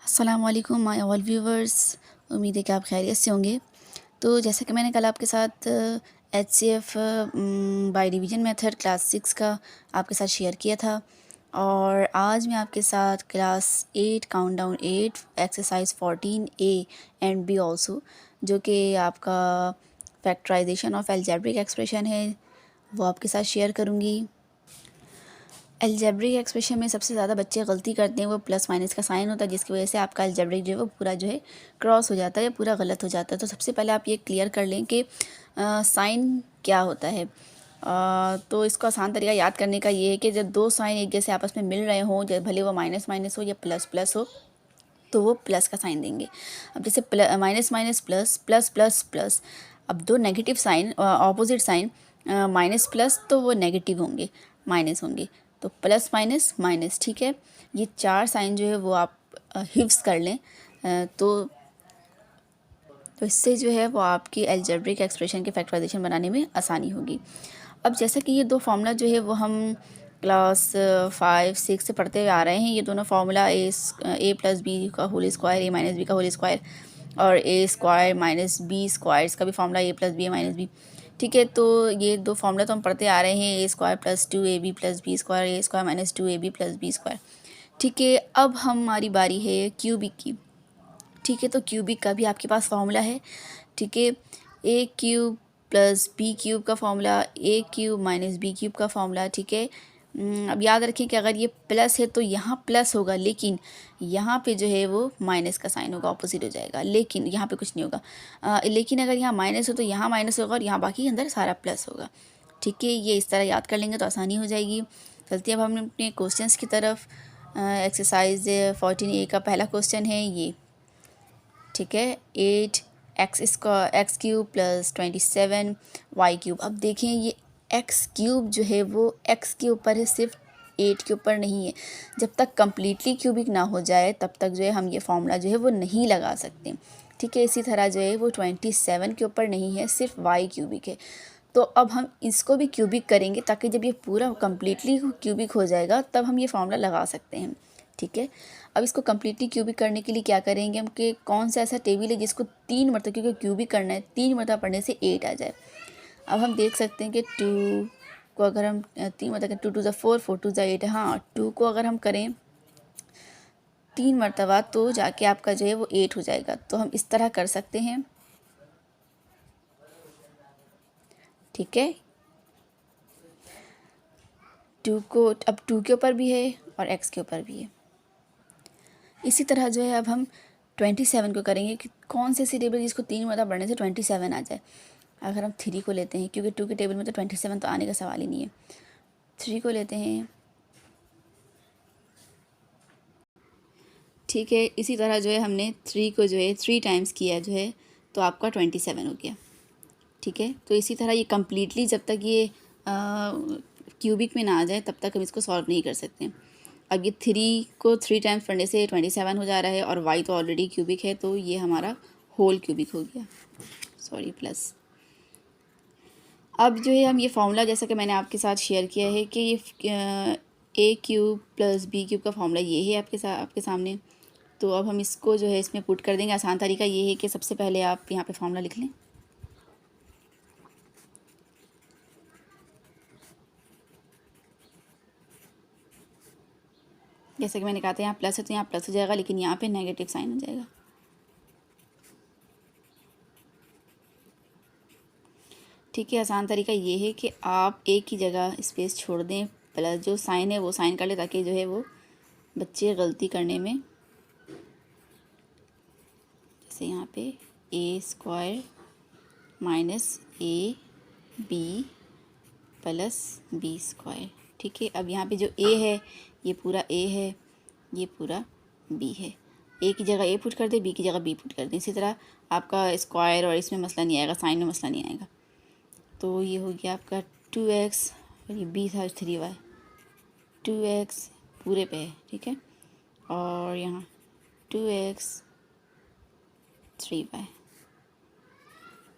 अस्सलामुअलैकुम my all viewers. उम्मीद है कि आप खैरियत से होंगे। तो जैसा कि मैंने कल आपके साथ HCF by division method class 6 का आपके साथ शेयर किया था, और आज मैं आपके साथ class 8 countdown 8 exercise 14A and B also, जो कि आपका फैक्टराइजेशन ऑफ अलजेब्रिक एक्सप्रेशन है, वो आपके साथ शेयर करूँगी। अलजेब्रिक एक्सप्रेशन में सबसे ज़्यादा बच्चे गलती करते हैं वो प्लस माइनस का साइन होता है, जिसकी वजह से आपका अलजेब्रिक जो है वो पूरा जो है क्रॉस हो जाता है या पूरा गलत हो जाता है। तो सबसे पहले आप ये क्लियर कर लें कि साइन क्या होता है। तो इसको आसान तरीका याद करने का ये है कि जब दो साइन एक जैसे आपस में मिल रहे हों, भले वो माइनस माइनस हो या प्लस प्लस हो, तो वो प्लस का साइन देंगे। अब जैसे minus minus plus plus plus plus, अब दो negative sign opposite sign minus plus, तो वो नेगेटिव होंगे, माइनस होंगे, तो प्लस माइनस माइनस। ठीक है, ये चार साइन जो है वो आप हिफ्स कर लें। तो इससे जो है वो आपकी अलजेब्रिक एक्सप्रेशन के फैक्टराइजेशन बनाने में आसानी होगी। अब जैसा कि ये दो फार्मूला जो है वो हम क्लास 5 6 से पढ़ते हुए आ रहे हैं, ये दोनों फार्मूला ए प्लस बी का होल स्क्वायर, ए माइनस बी का होल स्क्वायर, और ए स्क्वायर माइनस बी स्क्वायर, इसका भी फार्मूला ए प्लस बी माइनस बी। ठीक है, तो ये दो फार्मूला तो हम पढ़ते आ रहे हैं, A square plus 2ab plus B square, A square minus 2ab plus B square. ठीक है, अब हमारी बारी है क्यूबिक की। ठीक है, तो क्यूबिक का भी आपके पास फार्मूला है। ठीक है, ए क्यूब प्लस बी क्यूब का फार्मूला, ए क्यूब माइनस बी क्यूब का फार्मूला। ठीक है, अब याद रखें कि अगर ये प्लस है तो यहाँ प्लस होगा, लेकिन यहाँ पे जो है वो माइनस का साइन होगा, ऑपोजिट हो जाएगा, लेकिन यहाँ पे कुछ नहीं होगा। लेकिन अगर यहाँ माइनस हो तो यहाँ माइनस होगा, और यहाँ बाकी अंदर सारा प्लस होगा। ठीक है, ये इस तरह याद कर लेंगे तो आसानी हो जाएगी। चलते अब हम अपने क्वेश्चंस की तरफ। एक्सरसाइज 14A का पहला क्वेश्चन है ये। ठीक है, 8x cube plus 27y cube. अब देखें, ये x क्यूब जो है वो x के ऊपर है, सिर्फ 8 के ऊपर नहीं है। जब तक कम्प्लीटली क्यूबिक ना हो जाए तब तक जो है हम ये फार्मूला जो है वो नहीं लगा सकते। ठीक है, इसी तरह जो है वो 27 के ऊपर नहीं है, सिर्फ y क्यूबिक है। तो अब हम इसको भी क्यूबिक करेंगे, ताकि जब ये पूरा कम्प्लीटली क्यूबिक हो जाएगा तब हम ये फार्मूला लगा सकते हैं। ठीक है, अब इसको कम्प्लीटली क्यूबिक करने के लिए क्या करेंगे हम कि कौन सा ऐसा टेबल है जिसको 3 मरतबा, क्योंकि क्यूबिक करना है, 3 मरतबा पढ़ने से 8 आ जाए। अब हम देख सकते हैं कि 2 को अगर हम 3 मरतबा, 2 2 4 4 2 8, हाँ 2 को अगर हम करें 3 मरतबा तो जाके आपका जो है वो 8 हो जाएगा। तो हम इस तरह कर सकते हैं। ठीक है, 2 को अब 2 के ऊपर भी है और x के ऊपर भी है। इसी तरह जो है अब हम 27 को करेंगे कि कौन से ऐसी टेबल जिसको 3 मरतबा बढ़ने से 27 आ जाए। अगर हम 3 को लेते हैं, क्योंकि 2 के टेबल में तो 27 तो आने का सवाल ही नहीं है। 3 को लेते हैं। ठीक है, इसी तरह जो है हमने 3 को जो है 3 टाइम्स किया जो है, तो आपका 27 हो गया। ठीक है, तो इसी तरह ये कम्प्लीटली जब तक ये क्यूबिक में ना आ जाए तब तक हम इसको सॉल्व नहीं कर सकते। अब ये 3 को 3 टाइम्स पढ़ने से 27 हो जा रहा है, और y तो ऑलरेडी क्यूबिक है, तो ये हमारा होल क्यूबिक हो गया, सॉरी प्लस। अब जो है हम ये फार्मूला, जैसा कि मैंने आपके साथ शेयर किया है कि ये ए क्यूब प्लस बी क्यूब का फार्मूला ये है आपके सामने। तो अब हम इसको जो है इसमें पुट कर देंगे। आसान तरीका ये है कि सबसे पहले आप यहाँ पे फार्मूला लिख लें। जैसे कि मैंने कहा था यहाँ प्लस है तो यहाँ प्लस हो जाएगा, लेकिन यहाँ पे नेगेटिव साइन हो जाएगा। ठीक है, आसान तरीका ये है कि आप एक ही जगह स्पेस छोड़ दें, प्लस जो साइन है वो साइन कर ले, ताकि जो है वो बच्चे गलती करने में, जैसे यहाँ पे A square minus A B plus B square. ठीक है, अब यहाँ पे जो ए है ये पूरा ए है, ये पूरा बी है। ए की जगह ए पुट कर दे, बी की जगह बी पुट कर दें। इसी तरह आपका स्क्वायर और इसमें मसला नहीं आएगा, साइन में मसला नहीं आएगा। तो ये हो गया आपका 2x, और ये b था 3y, 2x पूरे पे है। ठीक है, और यहाँ 2x 3y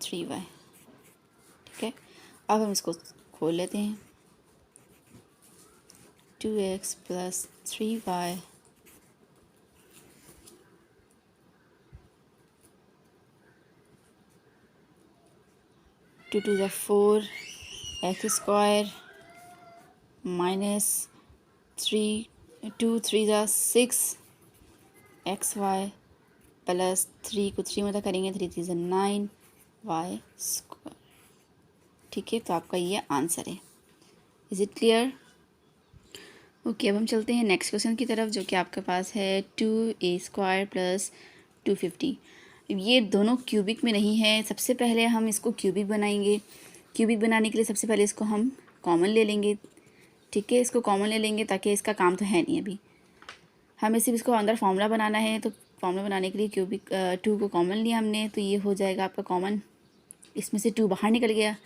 3y। ठीक है, अब हम इसको खोल लेते हैं। 2x प्लस 3y 2 2 ज़ा 4 एक्स स्क्वायर माइनस 3 2 3 ज़ा 6 एक्स वाई प्लस 3 को 3 में करेंगे 3 3 ज़ा 9 वाई स्क्वायर। ठीक है, तो आपका ये आंसर है। Is it clear? ओके, अब हम चलते हैं नेक्स्ट क्वेश्चन की तरफ, जो कि आपके पास है 2a² प्लस 250। ये दोनों क्यूबिक में नहीं है। सबसे पहले हम इसको क्यूबिक बनाएंगे। क्यूबिक बनाने के लिए सबसे पहले इसको हम कॉमन ले लेंगे। ठीक है, इसको कॉमन ले लेंगे ताकि इसका काम तो है नहीं अभी, हमें सिर्फ इसको अंदर फॉर्मूला बनाना है। तो फॉर्मूला बनाने के लिए क्यूबिक 2 को कॉमन लिया हमने, तो ये हो जाएगा आपका कॉमन। इसमें से 2 बाहर निकल गया,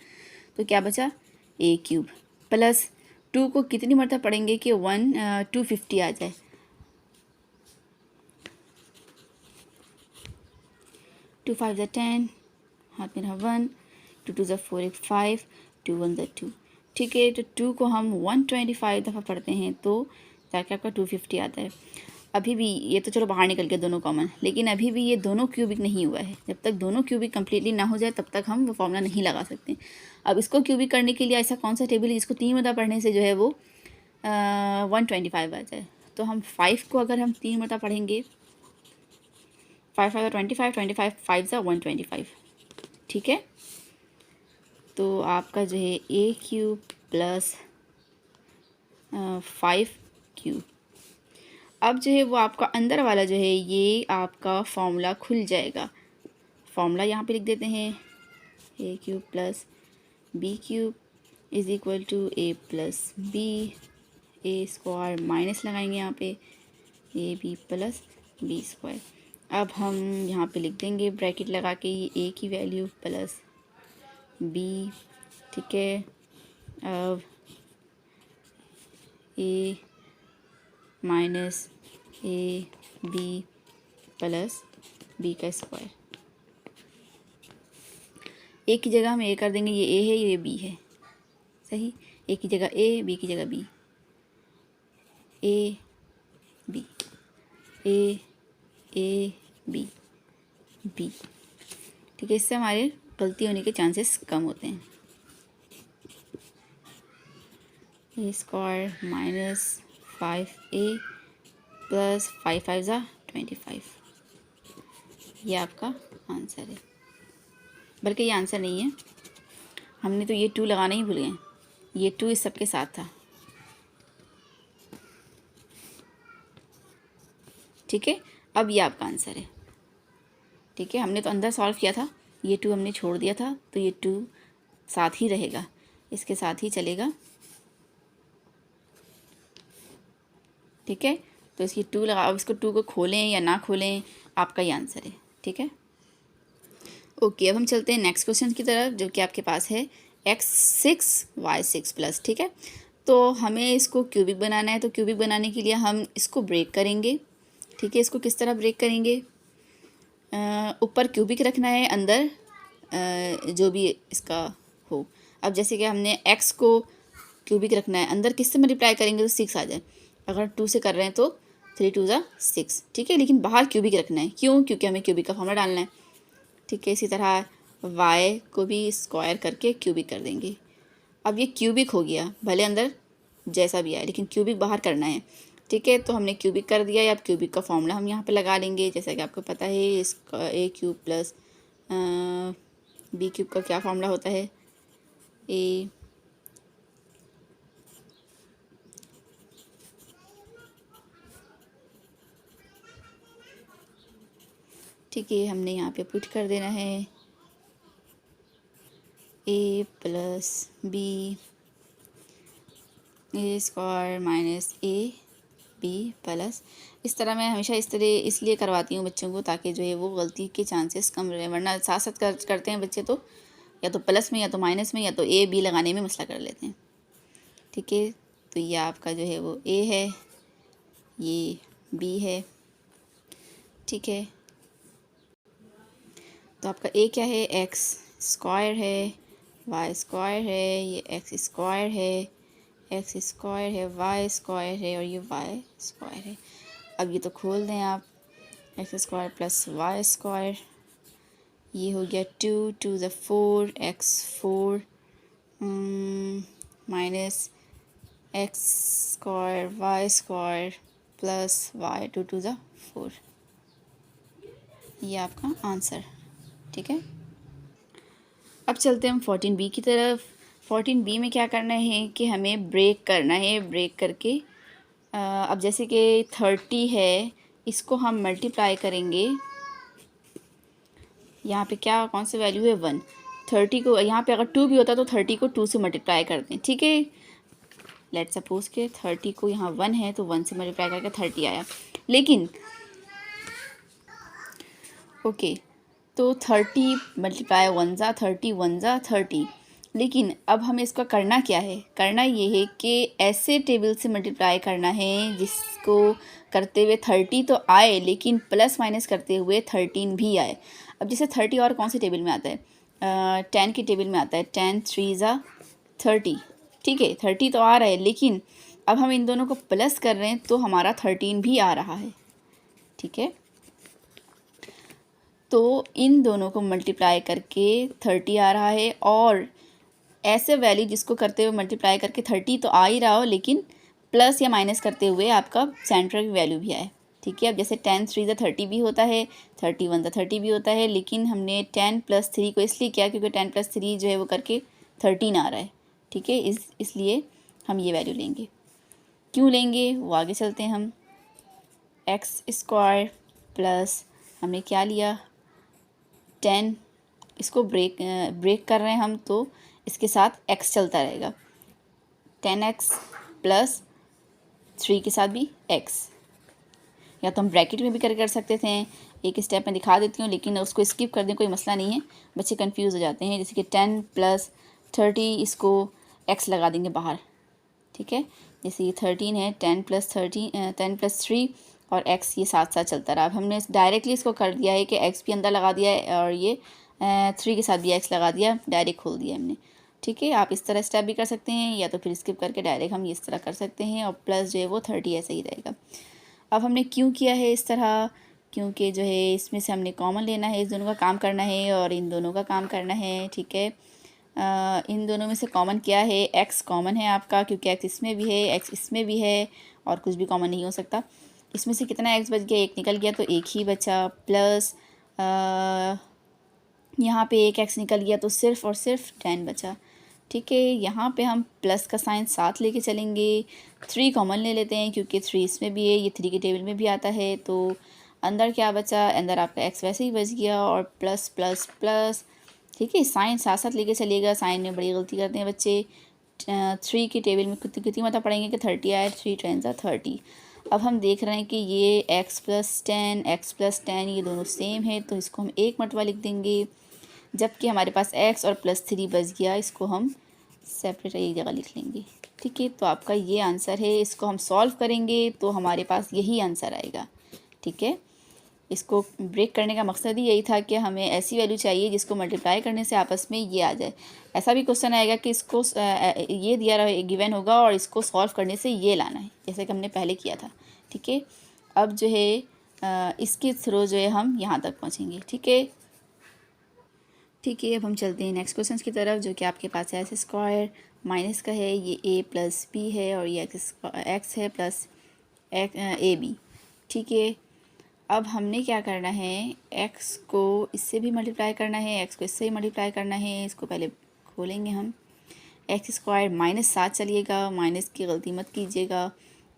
तो क्या बचा a³ प्लस 2 को कितनी मरतबा पढ़ेंगे कि 250 आ जाए। 2 5 ज़ा 10, हाथ में रहा 1, 2 2 ज़ा 4 एक 5, 2 1 ज़ा 2। ठीक है, तो 2 को हम 125 दफ़ा पढ़ते हैं तो ताकि आपका 250 आता है। अभी भी ये तो चलो बाहर निकल गया दोनों कॉमन, लेकिन अभी भी ये दोनों क्यूबिक नहीं हुआ है। जब तक दोनों क्यूबिक कम्प्लीटली ना हो जाए तब तक हम वो फॉर्मूला नहीं लगा सकते। अब इसको क्यूबिक करने के लिए ऐसा कौन सा टेबल है जिसको 3 मरतबा पढ़ने से जो है वो 125 आ जाए। तो हम 5 को अगर हम 3 मरतबा पढ़ेंगे, 5 5 25, 25 5 ज़ा 125। ठीक है, तो आपका जो है a³ प्लस 5³ अब जो है वो आपका अंदर वाला जो है ये आपका फॉर्मूला खुल जाएगा। फॉर्मूला यहाँ पे लिख देते हैं, a³ plus b³ is equal to a plus b, a² minus लगाएंगे यहाँ पे ab प्लस b²। अब हम यहाँ पे लिख देंगे ब्रैकेट लगा के ये a की वैल्यू प्लस b। ठीक है, अब a minus A B plus B का स्क्वायर। ए की जगह हम ए कर देंगे, ये ए है ये बी है, सही। ए की जगह ए, बी की जगह B, A B, A B B. ठीक है, इससे हमारे गलती होने के चांसेस कम होते हैं। a² माइनस 5a प्लस 5 5 ज़ा 25। ये आपका आंसर है, बल्कि ये आंसर नहीं है, हमने तो ये 2 लगाना ही भूल गए। ये 2 इस सब के साथ था। ठीक है, अब ये आपका आंसर है। ठीक है, हमने तो अंदर सॉल्व किया था, ये 2 हमने छोड़ दिया था, तो ये 2 साथ ही रहेगा, इसके साथ ही चलेगा। ठीक है, तो इसकी 2 लगा, अब इसको 2 को खोलें या ना खोलें आपका ये आंसर है। ठीक है, ओके, अब हम चलते हैं नेक्स्ट क्वेश्चन की तरफ, जो कि आपके पास है x6 y6 प्लस। ठीक है, तो हमें इसको क्यूबिक बनाना है, तो क्यूबिक बनाने के लिए हम इसको ब्रेक करेंगे। ठीक है, इसको किस तरह ब्रेक करेंगे, ऊपर क्यूबिक रखना है, अंदर जो भी इसका हो। अब जैसे कि हमने x को क्यूबिक रखना है, अंदर किससे मल्टीप्लाई करेंगे तो 6 आ जाए। अगर 2 से कर रहे हैं तो 3 2 ज़ा 6। ठीक है, लेकिन बाहर क्यूबिक रखना है, क्यों? क्योंकि हमें क्यूबिक का फॉर्मूला डालना है। ठीक है, इसी तरह y को भी स्क्वायर करके क्यूबिक कर देंगे। अब ये क्यूबिक हो गया, भले अंदर जैसा भी आए, लेकिन क्यूबिक बाहर करना है। ठीक है, तो हमने क्यूबिक कर दिया। या अब क्यूबिक का फॉर्मूला हम यहाँ पे लगा लेंगे, जैसा कि आपको पता है इसका a³ प्लस b³ का क्या फॉर्मूला होता है, a ठीक है, हमने यहाँ पे पुट कर देना है a plus b a² minus a b plus. इस तरह मैं हमेशा इस तरह इसलिए करवाती हूँ बच्चों को, ताकि जो है वो गलती के चांसेस कम रहे, वरना साथ साथ करते हैं बच्चे, तो या तो प्लस में या तो माइनस में या तो a b लगाने में मसला कर लेते हैं। ठीक है, तो ये आपका जो है वो a है, ये b है। ठीक है, तो आपका a क्या है, x² है, y² है, ये x² है, x² है, y² है और ये y² है। अब ये तो खोल दें आप, x² प्लस y² ये हो गया 2 2 ज़ा 4 x 4 minus X square Y square plus Y 2 2 ज़ा 4। ये आपका आंसर, ठीक है। अब चलते हैं हम 14b की तरफ। 14b में क्या करना है कि हमें ब्रेक करना है। ब्रेक करके अब जैसे कि 30 है, इसको हम मल्टीप्लाई करेंगे। यहाँ पे क्या कौन सी वैल्यू है 1। 30 को यहाँ पे अगर 2 भी होता तो 30 को 2 से मल्टीप्लाई करते हैं, ठीक है। लेट सपोज के 30 को यहाँ 1 है तो 1 से मल्टीप्लाई करके 30 आया। लेकिन ओके, तो 30 मल्टीप्लाई 1 ज़ा 30 1 ज़ा 30। लेकिन अब हमें इसका करना क्या है? करना ये है कि ऐसे टेबल से मल्टीप्लाई करना है जिसको करते हुए 30 तो आए लेकिन प्लस माइनस करते हुए 13 भी आए। अब जैसे 30 और कौन से टेबल में आता है? 10 के टेबल में आता है। 10 3 ज़ा 30, ठीक है। 30 तो आ रहा है लेकिन अब हम इन दोनों को प्लस कर रहे हैं तो हमारा 13 भी आ रहा है, ठीक है। तो इन दोनों को मल्टीप्लाई करके 30 आ रहा है, और ऐसे वैल्यू जिसको करते हुए मल्टीप्लाई करके 30 तो आ ही रहा हो लेकिन प्लस या माइनस करते हुए आपका सेंटर की वैल्यू भी आए, ठीक है। अब जैसे 10 3 ज़ा 30 भी होता है, 30 1 ज़ा 30 भी होता है, लेकिन हमने 10 + 3 को इसलिए किया क्योंकि 10 + 3 जो है वो करके 13 आ रहा है, ठीक है। इसलिए हम ये वैल्यू लेंगे। क्यों लेंगे वो आगे चलते हैं हम। x² प्लस हमने क्या लिया 10, इसको ब्रेक कर रहे हैं हम तो इसके साथ x चलता रहेगा। 10x प्लस 3 के साथ भी x, या तो हम ब्रैकेट में भी कर सकते थे। एक स्टेप में दिखा देती हूँ लेकिन उसको स्किप कर दें, कोई मसला नहीं है, बच्चे कंफ्यूज हो जाते हैं। जैसे कि 10 + 30, इसको x लगा देंगे बाहर, ठीक है। जैसे ये 13 है, 10 + 3 और x ये साथ साथ चलता रहा। अब हमने डायरेक्टली इसको कर दिया है कि x भी अंदर लगा दिया है और ये 3 के साथ भी x लगा दिया, डायरेक्ट खोल दिया हमने, ठीक है। आप इस तरह स्टेप भी कर सकते हैं या तो फिर स्किप करके डायरेक्ट हम इस तरह कर सकते हैं, और प्लस जो है वो 30 ऐसे ही रहेगा। अब हमने क्यों किया है इस तरह? क्योंकि जो है इसमें से हमने कॉमन लेना है, इस दोनों का काम करना है और इन दोनों का काम करना है, ठीक है। इन दोनों में से कॉमन क्या है? x कॉमन है आपका, क्योंकि x इसमें भी है, x इसमें भी है, और कुछ भी कॉमन नहीं हो सकता। इसमें से कितना x बच गया? एक निकल गया तो एक ही बचा, प्लस यहाँ पे एक x निकल गया तो सिर्फ और सिर्फ 10 बचा, ठीक है। यहाँ पे हम प्लस का साइन साथ लेके चलेंगे। 3 कॉमन ले लेते हैं क्योंकि 3 इसमें भी है, ये 3 के टेबल में भी आता है, तो अंदर क्या बचा? अंदर आपका x वैसे ही बच गया, और प्लस प्लस प्लस, ठीक है। साइन साथ साथ लेके चलिएगा, साइन में बड़ी गलती करते हैं बच्चे। 3 के टेबल में कितनी मतलब पढ़ेंगे कि 30 आए, 3 10 ज़ा 30। अब हम देख रहे हैं कि ये x + 10 ये दोनों सेम है, तो इसको हम एक मरतबा लिख देंगे, जबकि हमारे पास x और +3 बच गया, इसको हम सेपरेट एक जगह लिख लेंगे, ठीक है। तो आपका ये आंसर है। इसको हम सॉल्व करेंगे तो हमारे पास यही आंसर आएगा, ठीक है। इसको ब्रेक करने का मकसद ही यही था कि हमें ऐसी वैल्यू चाहिए जिसको मल्टीप्लाई करने से आपस में ये आ जाए। ऐसा भी क्वेश्चन आएगा कि इसको ये दिया रहा गिवन होगा और इसको सॉल्व करने से ये लाना है, जैसे कि हमने पहले किया था, ठीक है। अब जो है इसके थ्रू जो है हम यहाँ तक पहुँचेंगे, ठीक है। ठीक है, अब हम चलते हैं नेक्स्ट क्वेश्चन की तरफ, जो कि आपके पास है x² माइनस का है, ये a + b है, और ये x है प्लस ab, ठीक है। अब हमने क्या करना है? x को इससे भी मल्टीप्लाई करना है, x को इससे भी मल्टीप्लाई करना है। इसको पहले खोलेंगे हम। x² माइनस साथ चलिएगा, माइनस की गलती मत कीजिएगा।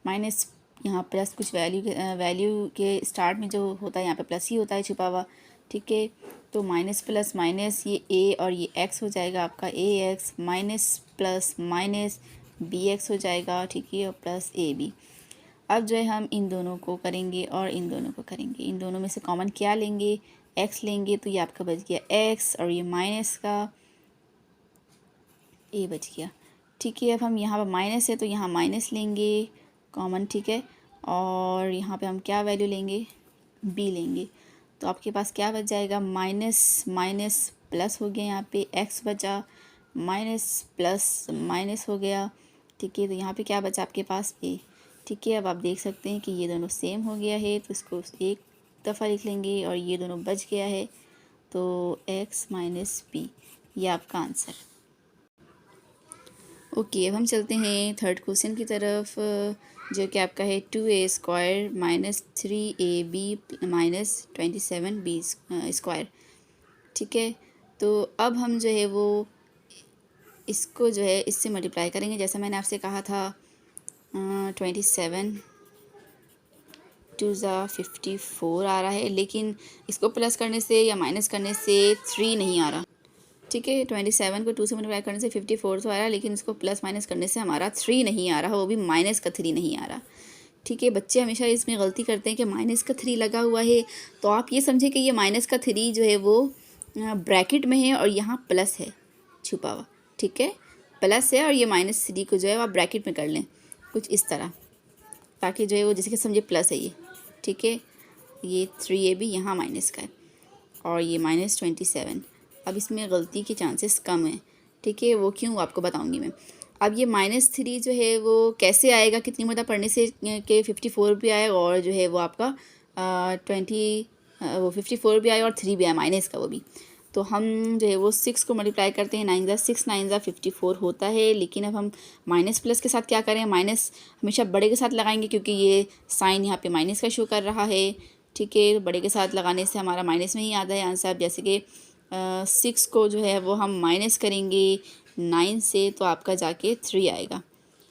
माइनस यहाँ प्लस कुछ वैल्यू के स्टार्ट में जो होता है यहाँ पे प्लस ही होता है छुपा हुआ, ठीक है। तो माइनस प्लस माइनस ये a और ये x हो जाएगा आपका ax, minus plus minus bx हो जाएगा, ठीक है, और प्लस ab। अब जो है हम इन दोनों को करेंगे और इन दोनों को करेंगे। इन दोनों में से कॉमन क्या लेंगे? x लेंगे, तो ये आपका बच गया x, और ये माइनस का a बच गया, ठीक है। अब हम यहाँ पर माइनस है तो यहाँ माइनस लेंगे कॉमन, ठीक है। और यहाँ पे हम क्या वैल्यू लेंगे? b लेंगे, तो आपके पास क्या बच जाएगा? माइनस माइनस प्लस हो गया, यहाँ पे x बचा, माइनस प्लस माइनस हो गया, ठीक है। तो यहाँ पे क्या बचा आपके पास? a, ठीक है। अब आप देख सकते हैं कि ये दोनों सेम हो गया है, तो इसको एक दफ़ा लिख लेंगे, और ये दोनों बच गया है, तो x माइनस बी, ये आपका आंसर। ओके, अब हम चलते हैं थर्ड क्वेश्चन की तरफ, जो कि आपका है 2a² minus 3ab minus 27b square. ठीक है, तो अब हम जो है वो इसको जो है इससे मल्टीप्लाई करेंगे, जैसा मैंने आपसे कहा था। 27 2 ज़ा 54 आ रहा है, लेकिन इसको प्लस करने से या माइनस करने से 3 नहीं आ रहा। ठीक है, 27 को 2 से मल्टीप्लाई करने से 54 तो आ रहा है, लेकिन इसको प्लस माइनस करने से हमारा 3 नहीं आ रहा, वो भी माइनस का 3 नहीं आ रहा। ठीक है, बच्चे हमेशा इसमें गलती करते हैं कि माइनस का 3 लगा हुआ है, तो आप ये समझे कि ये माइनस का 3 जो है वो ब्रैकेट में है और यहाँ प्लस है छुपा हुआ। ठीक है, प्लस है और ये -3 को जो है आप ब्रैकेट में कर लें कुछ इस तरह, ताकि जो है वो जैसे कि समझे प्लस है ये। ठीक है, ये 3ab यहाँ माइनस का है और ये -27। अब इसमें गलती के चांसेस कम हैं। ठीक है, वो क्यों आपको बताऊंगी मैं। अब ये -3 जो है वो कैसे आएगा, कितनी मरतबा पढ़ने से कि 54 भी आएगा और जो है वो आपका 54 भी आएगा और 3 भी आया माइनस का वो भी। तो हम जो है वो 6 को मल्टीप्लाई करते हैं, 9 ज़ा 6 9 ज़ा 54 होता है। लेकिन अब हम माइनस प्लस के साथ क्या करें, माइनस हमेशा बड़े के साथ लगाएंगे क्योंकि ये साइन यहाँ पे माइनस का शो कर रहा है। ठीक है, बड़े के साथ लगाने से हमारा माइनस में ही आता है आंसर। जैसे कि 6 को जो है वो हम माइनस करेंगे 9 से, तो आपका जाके 3 आएगा,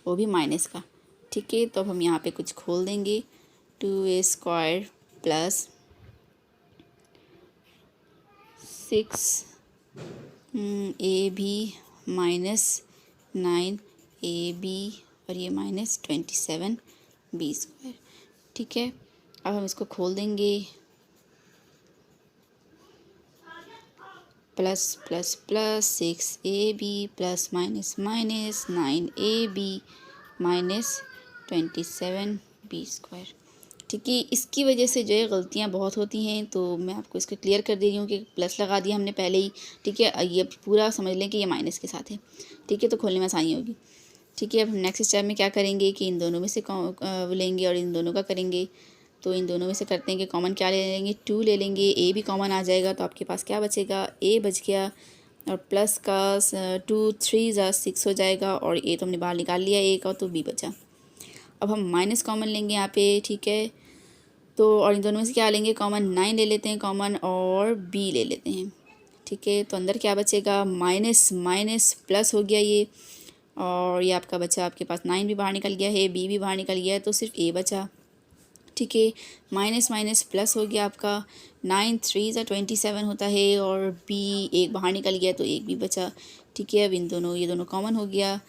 वो भी माइनस का। ठीक है, तो अब हम यहाँ पे कुछ खोल देंगे, 2a² plus 6ab minus 9ab और ये -27b स्क्वायर। ठीक है, अब हम इसको खोल देंगे, plus plus plus 6ab plus minus minus 9ab minus 27b square. ठीक है, इसकी वजह से जो है गलतियाँ बहुत होती हैं, तो मैं आपको इसको क्लियर कर दे रही हूँ कि प्लस लगा दिया हमने पहले ही। ठीक है, ये पूरा समझ लें कि ये माइनस के साथ है। ठीक है, तो खोलने में आसानी होगी। ठीक है, अब हम नेक्स्ट स्टेप में क्या करेंगे कि इन दोनों में से लेंगे और इन दोनों का करेंगे। तो इन दोनों में से करते हैं कि कॉमन क्या ले लेंगे, 2 ले लेंगे, ए भी कॉमन आ जाएगा, तो आपके पास क्या बचेगा, ए बच गया और प्लस का 2 3 ज़ा 6 हो जाएगा और ए तो हमने बाहर निकाल लिया ए का, तो बी बचा। अब हम माइनस कॉमन लेंगे यहाँ पे। ठीक है, तो और इन दोनों में से क्या लेंगे कॉमन, 9 ले लेते हैं कॉमन और बी ले लेते हैं। ठीक है, तो अंदर क्या बचेगा, माइनस माइनस प्लस हो गया ये, और ये आपका बचा, आपके पास 9 भी बाहर निकल गया है, बी भी बाहर निकल गया है, तो सिर्फ ए बचा। ठीक है, माइनस माइनस प्लस हो गया आपका, 9 3 ज़ा 27 होता है और बी एक बाहर निकल गया तो एक भी बचा। ठीक है, अब इन दोनों ये दोनों कॉमन हो गया,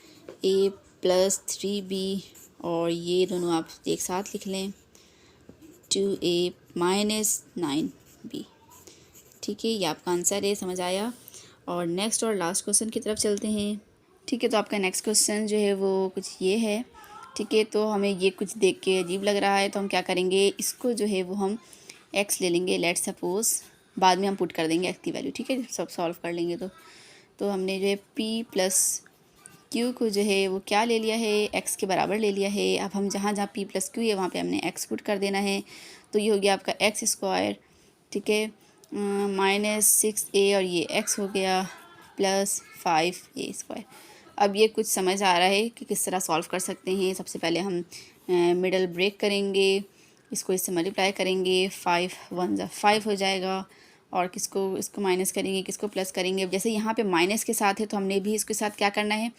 a प्लस 3b और ये दोनों आप एक साथ लिख लें, 2a माइनस 9b। ठीक है, ये आपका आंसर है, समझ आया। और नेक्स्ट और लास्ट क्वेश्चन की तरफ चलते हैं। ठीक है, तो आपका नेक्स्ट क्वेश्चन जो है वो कुछ ये है। ठीक है, तो हमें ये कुछ देख के अजीब लग रहा है, तो हम क्या करेंगे, इसको जो है वो हम x ले लेंगे, लेट सपोज, बाद में हम पुट कर देंगे x की वैल्यू। ठीक है, सब सॉल्व कर लेंगे तो हमने जो है p प्लस q को जो है वो क्या ले लिया है, x के बराबर ले लिया है। अब हम जहाँ जहाँ p प्लस q है वहाँ पे हमने x पुट कर देना है, तो ये हो गया आपका x²। ठीक है, -6a और ये x हो गया प्लस 5a²। अब ये कुछ समझ आ रहा है कि किस तरह सॉल्व कर सकते हैं। सबसे पहले हम मिडल ब्रेक करेंगे, इसको इससे मल्टीप्लाई करेंगे, 5 1 ज़ा 5 हो जाएगा और इसको माइनस करेंगे, किसको प्लस करेंगे। जैसे यहाँ पे माइनस के साथ है तो हमने भी इसके साथ क्या करना है,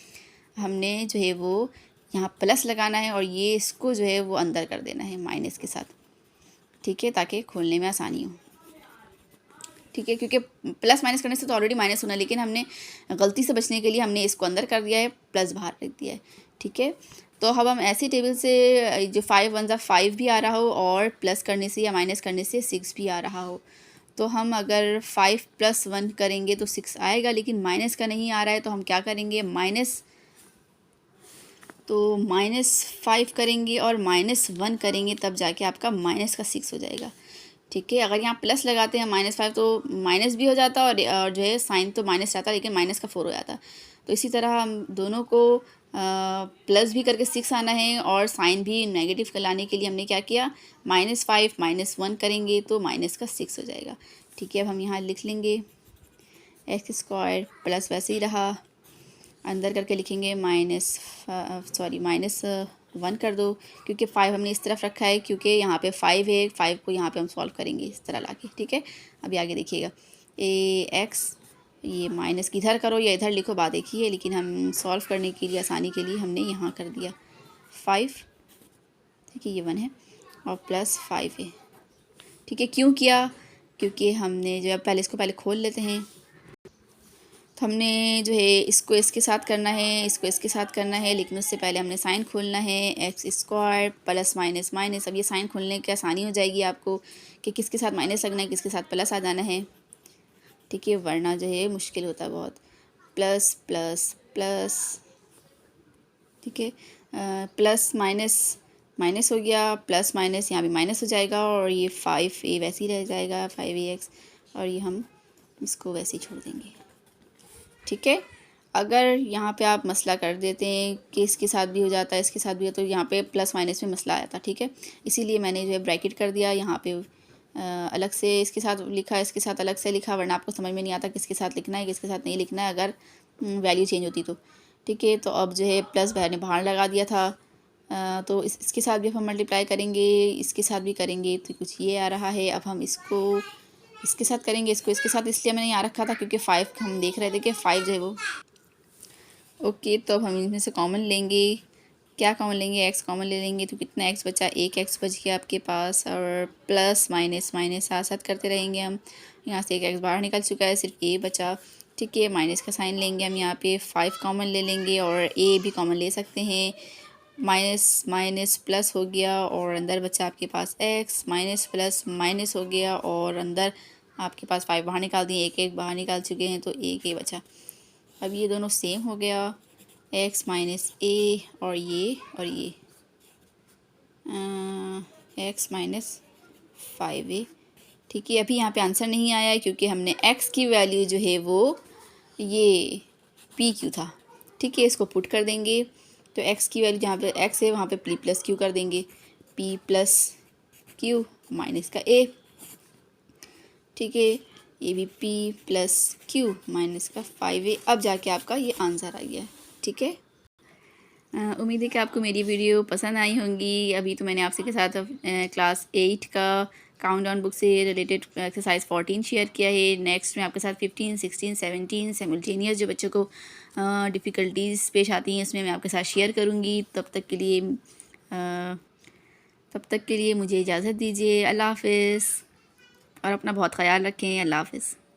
हमने जो है वो यहाँ प्लस लगाना है और ये इसको जो है वो अंदर कर देना है माइनस के साथ। ठीक है, ताकि खोलने में आसानी हो। ठीक है, क्योंकि प्लस माइनस करने से तो ऑलरेडी माइनस होना, लेकिन हमने गलती से बचने के लिए हमने इसको अंदर कर दिया है, प्लस बाहर रख दिया है। ठीक है, तो अब हम ऐसी टेबल से जो 5 1 ज़ा 5 भी आ रहा हो और प्लस करने से या माइनस करने से 6 भी आ रहा हो, तो हम अगर 5 + 1 करेंगे तो 6 आएगा, लेकिन माइनस का नहीं आ रहा है, तो हम क्या करेंगे, -5 करेंगे और -1 करेंगे, तब जाके आपका माइनस का 6 हो जाएगा। ठीक है, अगर यहाँ प्लस लगाते हैं -5 तो माइनस भी हो जाता और जो है साइन तो माइनस रहता, लेकिन माइनस का 4 हो जाता। तो इसी तरह हम दोनों को प्लस भी करके 6 आना है और साइन भी नेगेटिव लाने के लिए हमने क्या किया, -5 -1 करेंगे तो माइनस का 6 हो जाएगा। ठीक है, अब हम यहाँ लिख लेंगे एक्स स्क्वायर प्लस वैसे ही रहा, अंदर करके लिखेंगे -1 कर दो, क्योंकि 5 हमने इस तरफ रखा है, क्योंकि यहाँ पे 5 है, 5 को यहाँ पे हम सॉल्व करेंगे इस तरह लाके, ठीक है। अभी आगे देखिएगा, ए एक्स, ये माइनस इधर करो या इधर लिखो बात देखिए, लेकिन हम सॉल्व करने के लिए आसानी के लिए हमने यहाँ कर दिया 5, ठीक है, ये 1 है और प्लस 5 है, ठीक है। क्यों किया? क्योंकि हमने जो है पहले इसको पहले खोल लेते हैं, तो हमने जो है इसको इसके साथ करना है, इसको इसके साथ करना है, लेकिन उससे पहले हमने साइन खोलना है, x square plus minus minus. अब ये साइन खोलने की आसानी हो जाएगी आपको कि किसके साथ माइनस लगना है, किसके साथ प्लस आ जाना है, ठीक है, वरना जो है मुश्किल होता है बहुत। प्लस प्लस प्लस, ठीक है, प्लस माइनस माइनस हो गया, प्लस माइनस यहाँ भी माइनस हो जाएगा, और ये 5a वैसे ही रह जाएगा, 5ax, और ये हम इसको वैसे ही छोड़ देंगे, ठीक है। अगर यहाँ पे आप मसला कर देते हैं कि इसके साथ भी हो जाता है, इसके साथ भी हो, तो यहाँ पे प्लस माइनस में मसला आया था, ठीक है। इसीलिए मैंने जो है ब्रैकेट कर दिया, यहाँ पे अलग से इसके साथ लिखा, इसके साथ अलग से लिखा, वरना आपको समझ में नहीं आता किसके साथ लिखना है, किसके साथ नहीं लिखना है, अगर वैल्यू चेंज होती तो, ठीक है। तो अब जो है प्लस मैंने बाहर लगा दिया था, तो इसके साथ भी हम मल्टीप्लाई करेंगे, इसके साथ भी करेंगे, तो कुछ ये आ रहा है। अब हम इसको इसके साथ करेंगे, इसको इसके साथ, इसलिए मैंने यहाँ रखा था क्योंकि 5 हम देख रहे थे कि 5 जो है वो ओके। तो अब हम इनमें से कॉमन लेंगे, क्या कॉमन लेंगे, एक्स कॉमन ले लेंगे, तो कितना एक्स बचा, एक एक्स बच गया आपके पास, और प्लस माइनस माइनस साथ साथ करते रहेंगे हम। यहाँ से एक एक्स बाहर निकल चुका है, सिर्फ ए बचा, ठीक है। माइनस का साइन लेंगे हम, यहाँ पे 5 कॉमन ले लेंगे और ए भी कॉमन ले सकते हैं। माइनस माइनस प्लस हो गया, और अंदर बचा आपके पास एक्स, माइनस प्लस माइनस हो गया, और अंदर आपके पास 5 बाहर निकाल दिए, एक एक बाहर निकाल चुके हैं, तो एक ए बचा। अब ये दोनों सेम हो गया, एक्स माइनस ए, और ये एक्स माइनस 5a, ठीक है। अभी यहाँ पे आंसर नहीं आया है क्योंकि हमने x की वैल्यू जो है वो ये पी क्यू था, ठीक है। इसको पुट कर देंगे, तो x की वैल्यू जहाँ पे x है वहाँ पे p प्लस क्यू कर देंगे, p प्लस क्यू माइनस का a, ठीक है। ये भी p प्लस क्यू माइनस का 5a। अब जाके आपका ये आंसर आ गया, ठीक है। उम्मीद है कि आपको मेरी वीडियो पसंद आई होंगी। अभी तो मैंने आपसे के साथ क्लास 8 का काउंटडाउन बुक से रिलेटेड एक्सरसाइज 14 शेयर किया है। नेक्स्ट में आपके साथ 15, 16, 17 सिमुल्टेनियस जो बच्चों को डिफ़िकल्टीज़ पेश आती हैं उसमें मैं आपके साथ शेयर करूँगी। तब तक के लिए मुझे इजाज़त दीजिए। अल्लाह हाफ़िज़, और अपना बहुत ख़याल रखें। अल्लाह हाफ़िज़।